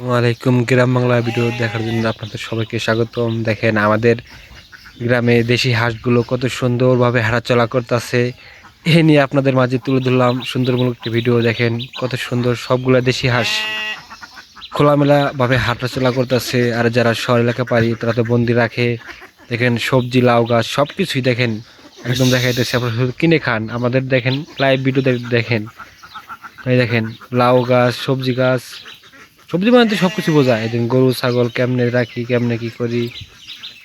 ওয়ালাইকুম গ্রাম বাংলা ভিডিও দেখার জন্য আপনাদের সবাইকে স্বাগতম। দেখেন আমাদের গ্রামে দেশি হাঁসগুলো কত সুন্দরভাবে হাঁটাচলা করতেছে, এ নিয়ে আপনাদের মাঝে তুলে ধরলাম সুন্দরমূলক একটি ভিডিও। দেখেন কত সুন্দর সবগুলা দেশি হাঁস খোলামেলা ভাবে হাঁটাচলা করতেছে। আর যারা শহর এলাকা পারি তারা তো বন্দি রাখে। দেখেন সবজি, লাউ গাছ সবকিছুই দেখেন একদম দেখাইতেছে, আপনারা শুধু কিনে খান। আমাদের দেখেন লাইভ ভিডিও দেখেন, এই দেখেন লাউ গাছ, সবজি গাছ, সবজি মানে তো সবকিছু বোঝায়। এদিন গরু ছাগল কেমনে রাখি, কেমনে কি করি,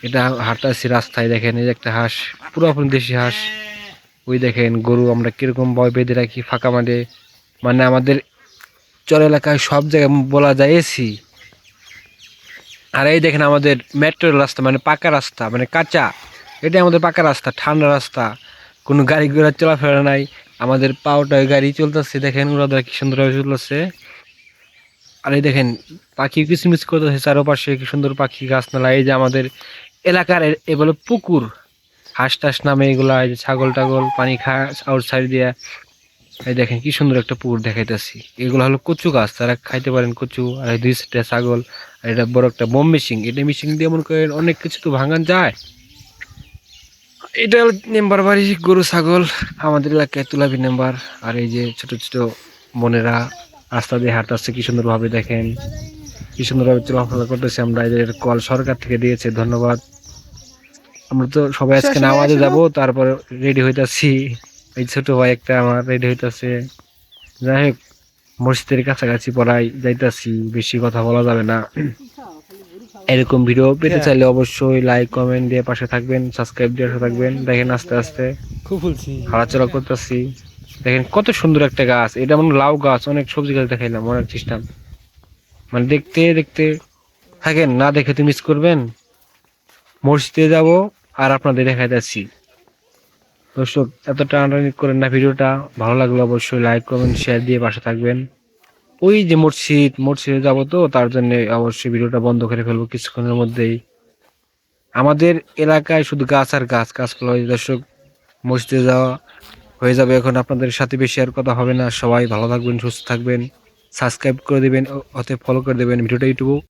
এটা হাঁটতেছি রাস্তায়। দেখেন এই যে একটা হাঁস, পুরোপুরি দেশি হাঁস। ওই দেখেন গরু আমরা কিরকম ভয় বেঁধে রাখি ফাঁকা মাঠে, মানে আমাদের চর এলাকায় সব জায়গায় বলা যায় এসি। আর এই দেখেন আমাদের মেট্রোর রাস্তা, মানে পাকা রাস্তা, মানে কাঁচা, এটা আমাদের পাকা রাস্তা, ঠান্ডা রাস্তা, কোনো গাড়ি ঘোড়া চলাফেরা নাই। আমাদের পাওটায় গাড়ি চলতেছে, দেখেন ওরা কি সুন্দরভাবে চলতেছে। আর এই দেখেন পাখি কিচমিচ করতেছে চারপাশে, কি সুন্দর পাখি গাছনালা। এই যে আমাদের এলাকার এ বলে পুকুর, হাঁস টাস নামে এগুলা। এই যে ছাগল টাগল পানি খায় আউট সাইড দিয়া। এই দেখেন কি সুন্দর একটা পুকুর দেখাইতেছি। এগুলো হলো কচু গাছ, তারা খাইতে পারেন কচু। আর এই দুই সাইডে ছাগল, আর এটা বড় একটা বোম মেশিন, এটা মেশিন দিয়ে মনে করেন অনেক কিছু তো ভাঙান যায়। এটা হলো মেম্বার বাড়ি, গরু ছাগল আমাদের এলাকায় তুলাবি মেম্বার। আর এই যে ছোট ছোট বোনেরা রাস্তা দিয়ে হাঁটতেছে কি সুন্দর ভাবে, দেখেন কি সুন্দরভাবে চলাফেরা করতেছে। আমরা এদের কল সরকার থেকে দিয়েছে, ধন্যবাদ। আমরা তো সবাই আজকে নামাজে যাব, তারপরে রেডি হইতাছি। এই ছোট ভাই একটা আমার রেডি হইতাছে। যাই হোক, মসজিদের কাছাকাছি পড়াই যাইতাছি, বেশি কথা বলা যাবে না। এরকম ভিডিও পেতে চাইলে অবশ্যই লাইক কমেন্ট দিয়ে পাশে থাকবেন, সাবস্ক্রাইব দিয়ে পাশে থাকবেন। দেখেন আস্তে আস্তে হাঁটাচলা করতেছি। দেখেন কত সুন্দর একটা গাছ, এটা মানে লাউ গাছ। অনেক সবজি গাছ দেখাইলাম, অনেক সিস্টেম, মানে দেখতে দেখতে থাকেন, না দেখে তো মিস করবেন। মসজিদে যাব আর আপনাদের দেখাইতেছি। দর্শক এত টানাটানি করেন না, ভিডিওটা ভালো লাগলে অবশ্যই লাইক কমেন্ট শেয়ার দিয়ে পাশে থাকবেন। ওই যে মসজিদে যাব, তো তার জন্য অবশ্যই ভিডিওটা বন্ধ করে ফেলবো কিছুক্ষণের মধ্যেই। আমাদের এলাকায় শুধু গাছ আর গাছ, গাছপালা। দর্শক মসজিদে যাওয়া হয়ে যাবে এখন, আপনাদের সাথে বেশি আর কথা হবে না। সবাই ভালো থাকবেন, সুস্থ থাকবেন, সাবস্ক্রাইব করে দেবেন, অতএব ফলো করে দেবেন ভিডিওটা ইউটিউব।